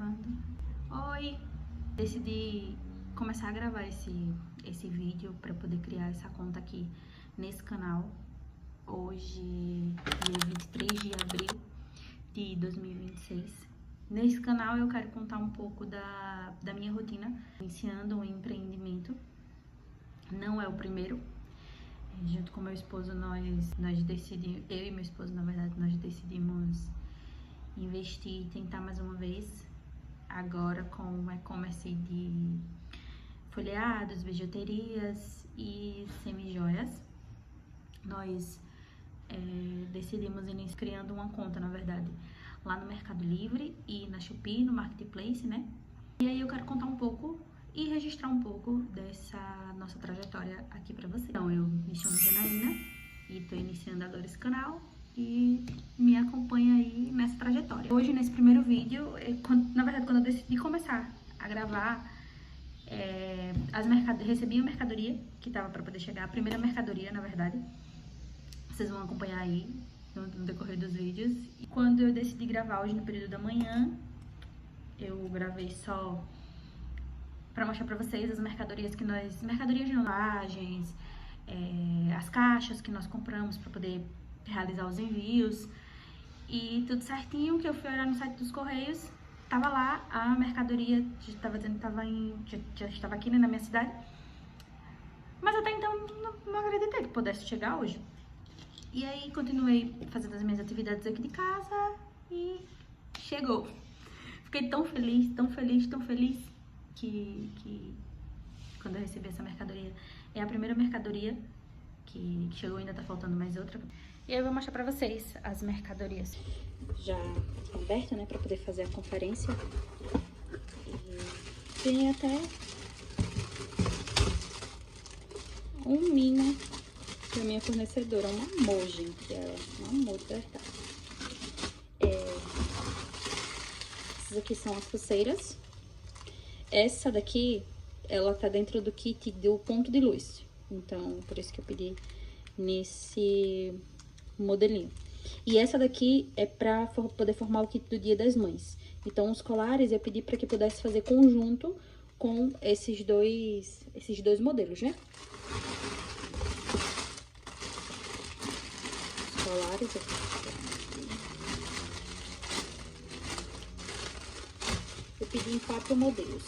Gravando. Oi! Decidi começar a gravar esse vídeo para poder criar essa conta aqui nesse canal. Hoje, dia 23 de abril de 2026. Nesse canal eu quero contar um pouco da minha rotina iniciando um empreendimento. Não é o primeiro. Junto com meu esposo, nós decidimos, eu e meu esposo, na verdade, nós decidimos investir e tentar mais uma vez, agora com o e-commerce de folheados, bijuterias e semi-joias. Nós decidimos iniciar criando uma conta, na verdade, lá no Mercado Livre e na Shopee, no Marketplace, né? E aí eu quero contar um pouco e registrar um pouco dessa nossa trajetória aqui pra vocês. Então, eu me chamo Janaína e tô iniciando agora esse canal e me acompanha aí nessa trajetória. Hoje, nesse primeiro vídeo, na verdade, quando eu decidi começar a gravar, recebi a mercadoria que tava pra poder chegar, a primeira mercadoria, na verdade. Vocês vão acompanhar aí no decorrer dos vídeos. E quando eu decidi gravar hoje no período da manhã, eu gravei só pra mostrar pra vocês as mercadorias mercadorias de embalagens, as caixas que nós compramos pra poder realizar os envios e tudo certinho. Que eu fui olhar no site dos Correios, tava lá a mercadoria, já estava aqui, né, na minha cidade, mas até então não acreditei que pudesse chegar hoje. E aí continuei fazendo as minhas atividades aqui de casa e chegou. Fiquei tão feliz, tão feliz, tão feliz que quando eu recebi essa mercadoria, é a primeira mercadoria que chegou, ainda tá faltando mais outra. E aí eu vou mostrar pra vocês as mercadorias. Já aberta, né, pra poder fazer a conferência. E tem até um mimo da minha fornecedora, um amor, gente, ela, um amor de verdade. Essas aqui são as pulseiras. Essa daqui, ela tá dentro do kit do ponto de luz. Então, por isso que eu pedi nesse modelinho. E essa daqui é pra poder formar o kit do Dia das Mães. Então, os colares eu pedi pra que pudesse fazer conjunto com esses dois modelos, né? Os colares eu pedi em 4 modelos.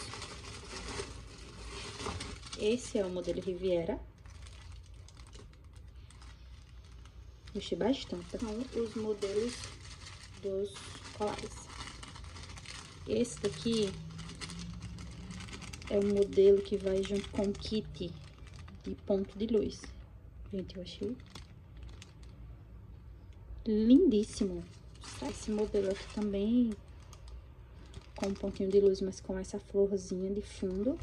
Esse é o modelo Riviera. Gostei bastante. São os modelos dos colares. Esse daqui é o modelo que vai junto com o kit de ponto de luz. Gente, eu achei lindíssimo. Esse modelo aqui também com um pontinho de luz, mas com essa florzinha de fundo.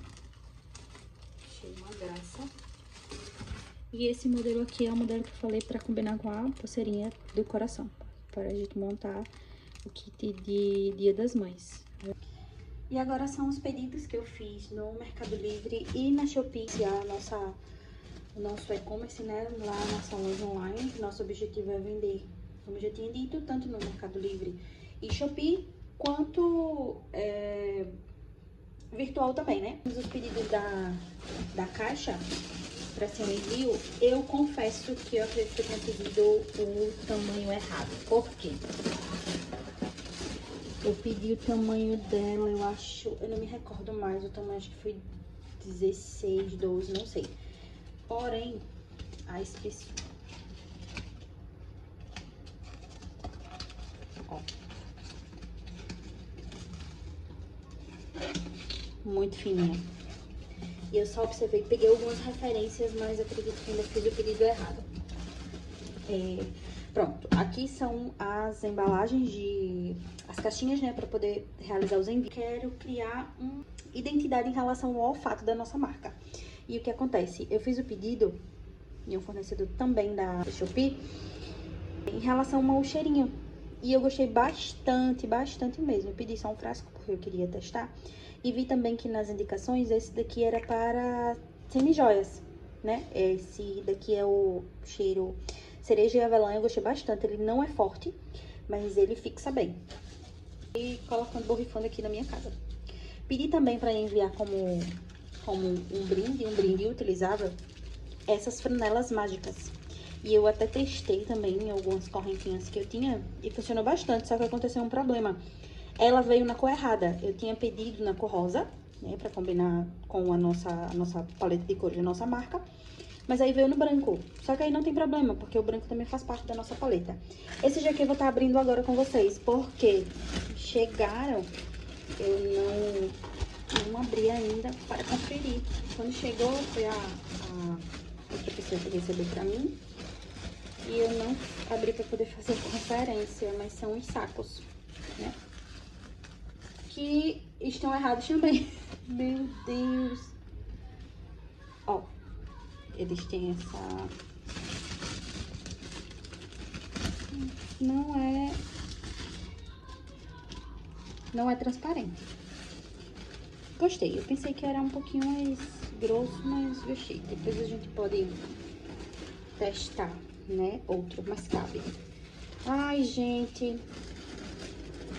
Achei uma graça. E esse modelo aqui é o modelo que eu falei pra combinar com a pulseirinha do coração, para a gente montar o kit de Dia das Mães. E agora são os pedidos que eu fiz no Mercado Livre e na Shopee. O nosso e-commerce, né, lá na nossa loja online. Nosso objetivo é vender, como eu já tinha dito, tanto no Mercado Livre e Shopee, quanto virtual também, né? Os pedidos da caixa para ser um envio, eu confesso que eu acredito que eu tenha pedido o tamanho errado. Por quê? Eu pedi o tamanho dela, eu não me recordo mais o tamanho, acho que foi 16, 12, não sei. Porém, a espessura, ó, muito fininha. E eu só observei, peguei algumas referências, mas acredito que ainda fiz o pedido errado. Pronto, aqui são as embalagens as caixinhas, né, para poder realizar os envios. Quero criar uma identidade em relação ao olfato da nossa marca. E o que acontece? Eu fiz o pedido em um fornecedor também da Shopee em relação ao cheirinho. E eu gostei bastante, bastante mesmo. Eu pedi só um frasco porque eu queria testar. E vi também que nas indicações, esse daqui era para semi-joias, né? Esse daqui é o cheiro cereja e avelã, eu gostei bastante. Ele não é forte, mas ele fixa bem. E colocando, borrifando aqui na minha casa. Pedi também para enviar como um brinde utilizável, essas franelas mágicas. E eu até testei também em algumas correntinhas que eu tinha e funcionou bastante, só que aconteceu um problema. Ela veio na cor errada. Eu tinha pedido na cor rosa, né, pra combinar com a nossa paleta de cores da nossa marca. Mas aí veio no branco. Só que aí não tem problema, porque o branco também faz parte da nossa paleta. Esse aqui eu vou estar abrindo agora com vocês, porque chegaram, eu não abri ainda para conferir. Quando chegou, foi a outra pessoa que recebeu pra mim. E eu não abri pra poder fazer conferência, mas são os sacos, né? Que estão errados também. Meu Deus. Ó, eles têm essa... Não é transparente. Gostei. Eu pensei que era um pouquinho mais grosso, mas gostei. Depois a gente pode testar, né? Outro, mas cabe. Ai, gente.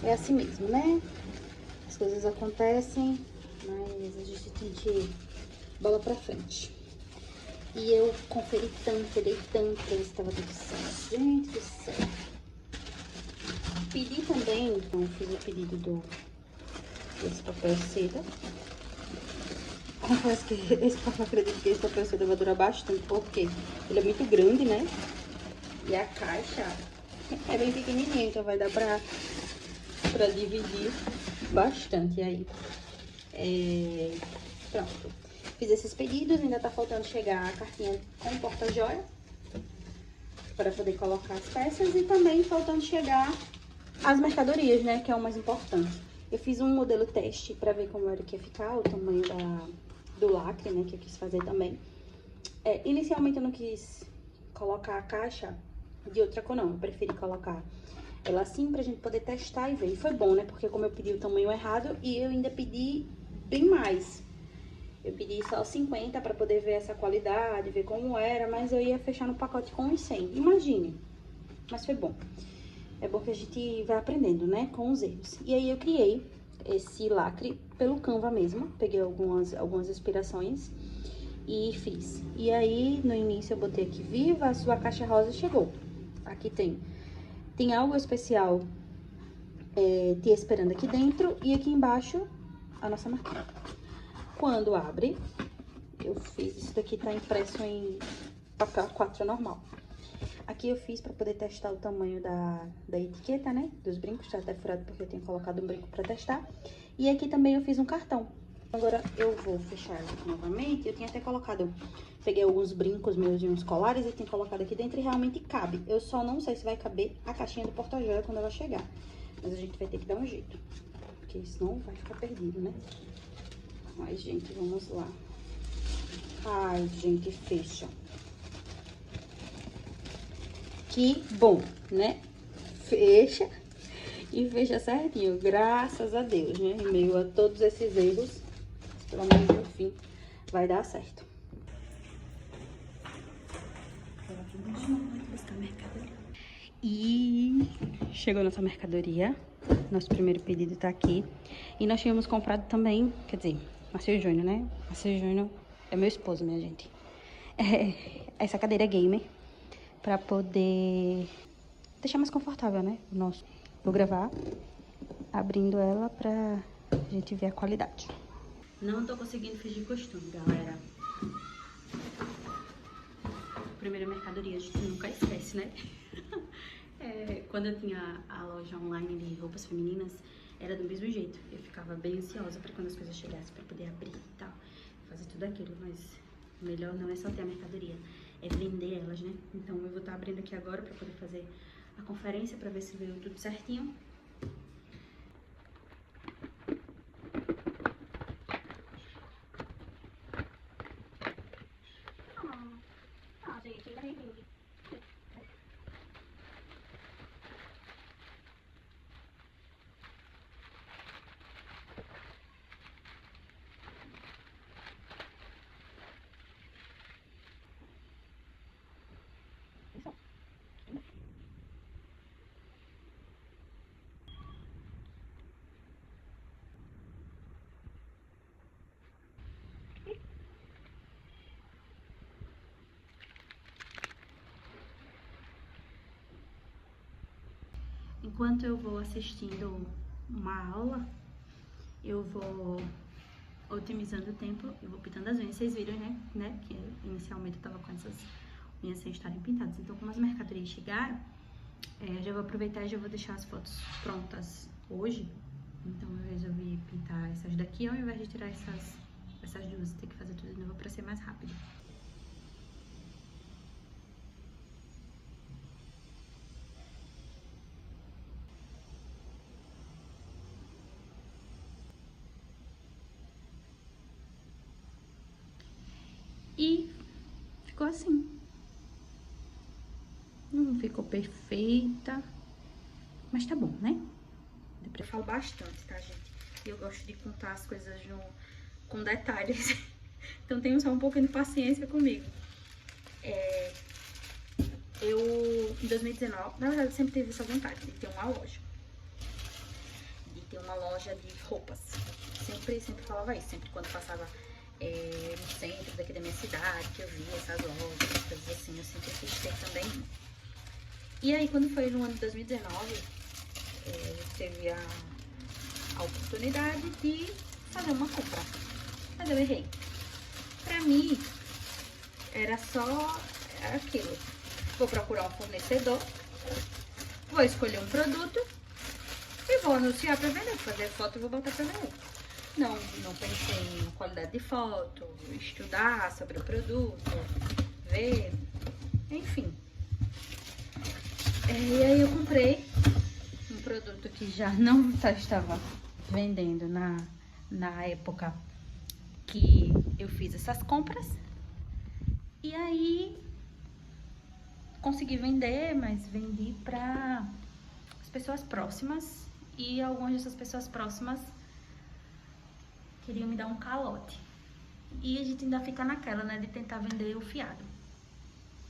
É assim mesmo, né? As coisas acontecem, mas a gente tem que ir bola pra frente. E eu conferi tanto, dei tanto pra ver se tava tudo certo. Gente do céu. Pedi também, então fiz o pedido desse papel seda. Confesso que esse papel, acredito que esse papel seda vai durar bastante, porque ele é muito grande, né? E a caixa é bem pequenininha, então vai dar pra dividir bastante aí. Pronto. Fiz esses pedidos, ainda tá faltando chegar a cartinha com porta-joia para poder colocar as peças e também faltando chegar as mercadorias, né, que é o mais importante. Eu fiz um modelo teste para ver como era que ia ficar, o tamanho do lacre, né, que eu quis fazer também. Inicialmente eu não quis colocar a caixa de outra cor, não. Eu preferi colocar ela assim pra gente poder testar e ver. E foi bom, né, porque como eu pedi o tamanho errado e eu ainda pedi bem mais. Eu pedi só 50 para poder ver essa qualidade, ver como era, mas eu ia fechar no pacote com os 100. Imagine. Mas foi bom. É bom que a gente vai aprendendo, né, com os erros. E aí eu criei esse lacre pelo Canva mesmo. Peguei algumas inspirações e fiz. E aí, no início eu botei aqui, viva, a sua caixa rosa chegou. Aqui tem algo especial te esperando aqui dentro e aqui embaixo a nossa marquinha. Quando abre, eu fiz, isso daqui tá impresso em papel A4 normal. Aqui eu fiz pra poder testar o tamanho da etiqueta, né, dos brincos, tá até furado porque eu tenho colocado um brinco pra testar. E aqui também eu fiz um cartão. Agora eu vou fechar ela aqui novamente, eu tinha até colocado, peguei alguns brincos meus e uns colares e tenho colocado aqui dentro e realmente cabe. Eu só não sei se vai caber a caixinha do porta-joia quando ela chegar, mas a gente vai ter que dar um jeito, porque senão vai ficar perdido, né? Ai, gente, vamos lá. Ai, gente, fecha. Que bom, né? Fecha e fecha certinho, graças a Deus, né? Em meio a todos esses erros, pelo menos no fim vai dar certo. E chegou nossa mercadoria. Nosso primeiro pedido tá aqui. E nós tínhamos comprado também, quer dizer, Marcelo Júnior, né? Marcelo Júnior é meu esposo, minha gente. Essa cadeira gamer pra poder deixar mais confortável, né? Vou gravar abrindo ela pra gente ver a qualidade. Não tô conseguindo fingir costume, galera. Primeira mercadoria, a gente nunca esquece, né? Quando eu tinha a loja online de roupas femininas, era do mesmo jeito. Eu ficava bem ansiosa pra quando as coisas chegassem, pra poder abrir e tal, fazer tudo aquilo. Mas melhor não é só ter a mercadoria, é vender elas, né? Então eu vou estar abrindo aqui agora pra poder fazer a conferência, pra ver se veio tudo certinho. enquanto eu vou assistindo uma aula, eu vou otimizando o tempo, eu vou pintando as unhas. Vocês viram, né? Que inicialmente eu tava com essas unhas sem estarem pintadas. Então, como as mercadorias chegaram, eu já vou aproveitar e já vou deixar as fotos prontas hoje. Então, eu resolvi pintar essas daqui ao invés de tirar essas duas. Tem que fazer tudo de novo pra ser mais rápido. E ficou assim. Não ficou perfeita, mas tá bom, né? Eu falo bastante, tá, gente? E eu gosto de contar as coisas com detalhes. Então tenham só um pouquinho de paciência comigo. Eu, em 2019, na verdade, eu sempre tive essa vontade de ter uma loja. De ter uma loja de roupas. Sempre falava isso, sempre quando passava no centro daqui da minha cidade, que eu via essas lojas, coisas assim, eu sempre quis ter também. E aí, quando foi no ano de 2019, teve a oportunidade de fazer uma compra. Mas eu errei. Pra mim, era só aquilo. Vou procurar um fornecedor, vou escolher um produto e vou anunciar pra vender, fazer foto e vou botar pra vender. Não pensei em qualidade de foto, estudar sobre o produto, ver, enfim. E aí eu comprei um produto que já não estava vendendo na época que eu fiz essas compras. E aí consegui vender, mas vendi para as pessoas próximas. E algumas dessas pessoas próximas queriam me dar um calote. E a gente ainda fica naquela, né, de tentar vender o fiado.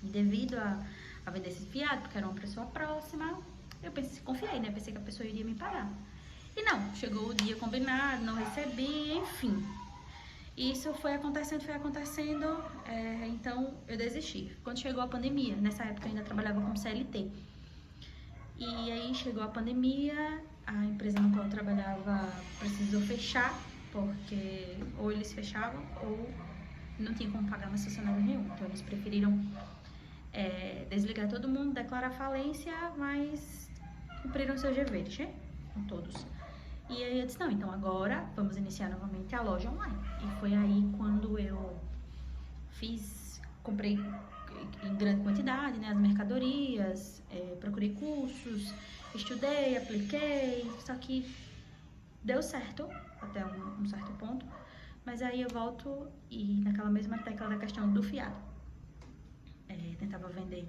E devido a vender esse fiado, porque era uma pessoa próxima, eu confiei, né? Pensei que a pessoa iria me pagar. E não, chegou o dia combinado, não recebi, enfim. Isso foi acontecendo, então eu desisti. Quando chegou a pandemia, nessa época eu ainda trabalhava como CLT. E aí chegou a pandemia, a empresa no qual eu trabalhava precisou fechar, porque ou eles fechavam ou não tinha como pagar mais funcionário nenhum. Então eles preferiram desligar todo mundo, declarar falência, mas cumpriram seus deveres, né? Com todos. E aí eu disse, não, então agora vamos iniciar novamente a loja online. E foi aí quando eu comprei em grande quantidade, né, as mercadorias, procurei cursos, estudei, apliquei, só que deu certo até um certo ponto, mas aí eu volto e naquela mesma tecla da questão do fiado. Tentava vender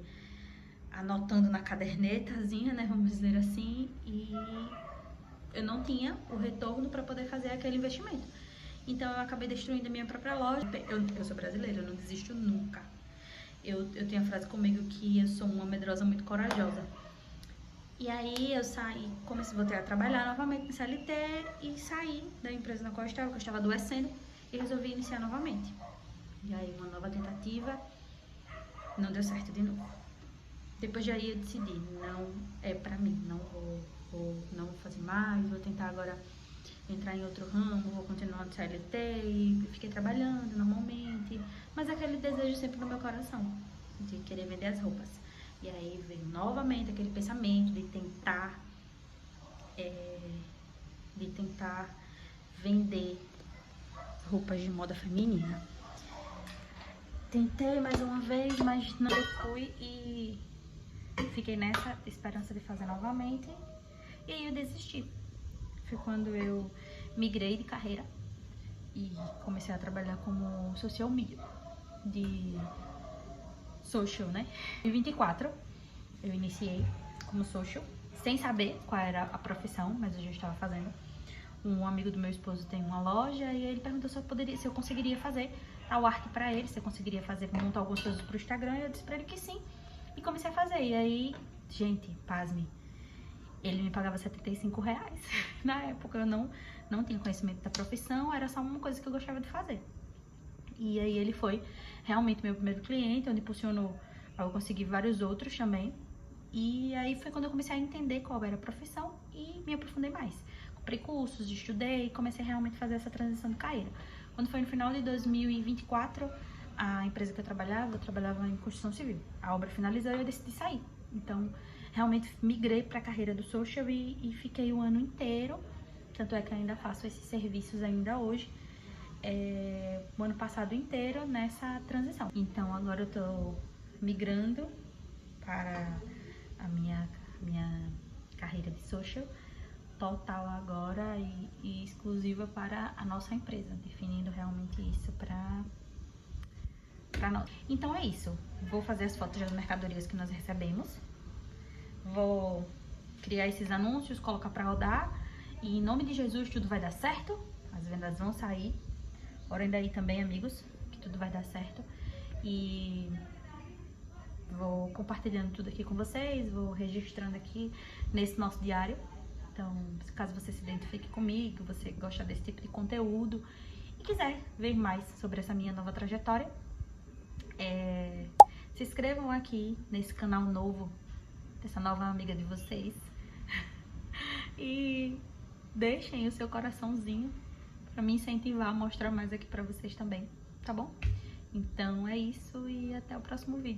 anotando na cadernetazinha, né, vamos dizer assim, e eu não tinha o retorno para poder fazer aquele investimento. Então eu acabei destruindo a minha própria loja. Eu sou brasileira, eu não desisto nunca. Eu tenho a frase comigo que eu sou uma medrosa muito corajosa. E aí eu saí, voltei a trabalhar novamente no CLT e saí da empresa na qual eu estava adoecendo, e resolvi iniciar novamente. E aí uma nova tentativa, não deu certo de novo. Depois de aí eu decidi, não é pra mim, não vou fazer mais, vou tentar agora entrar em outro ramo, vou continuar no CLT e fiquei trabalhando normalmente, mas aquele desejo sempre no meu coração, de querer vender as roupas. E aí veio novamente aquele pensamento de tentar vender roupas de moda feminina. Tentei mais uma vez, mas não fui e fiquei nessa esperança de fazer novamente. E aí eu desisti. Foi quando eu migrei de carreira e comecei a trabalhar como social media, de social, né? Em 2024 eu iniciei como social, sem saber qual era a profissão, mas eu já estava fazendo. Um amigo do meu esposo tem uma loja e ele perguntou se eu conseguiria fazer tal arte pra ele, se eu conseguiria montar algumas coisas pro Instagram, e eu disse pra ele que sim. E comecei a fazer. E aí, gente, pasme, ele me pagava R$75. Na época eu não tinha conhecimento da profissão, era só uma coisa que eu gostava de fazer. E aí ele foi realmente meu primeiro cliente, onde impulsionou a eu conseguir vários outros também. E aí foi quando eu comecei a entender qual era a profissão e me aprofundei mais. Comprei cursos, estudei e comecei realmente a fazer essa transição de carreira. Quando foi no final de 2024, a empresa que eu trabalhava em construção civil. A obra finalizou e eu decidi sair. Então, realmente migrei para a carreira do social e fiquei o ano inteiro. Tanto é que eu ainda faço esses serviços ainda hoje. O ano passado inteiro nessa transição. Então, agora eu tô migrando para a minha carreira de social total agora e exclusiva para a nossa empresa, definindo realmente isso para nós. Então é isso, vou fazer as fotos das mercadorias que nós recebemos, vou criar esses anúncios, colocar para rodar e em nome de Jesus tudo vai dar certo, as vendas vão sair, orem daí também, amigos, que tudo vai dar certo. E vou compartilhando tudo aqui com vocês, vou registrando aqui nesse nosso diário. Então, caso você se identifique comigo, você gosta desse tipo de conteúdo e quiser ver mais sobre essa minha nova trajetória, se inscrevam aqui nesse canal novo, dessa nova amiga de vocês. E deixem o seu coraçãozinho para me incentivar a mostrar mais aqui para vocês também, tá bom? Então é isso e até o próximo vídeo.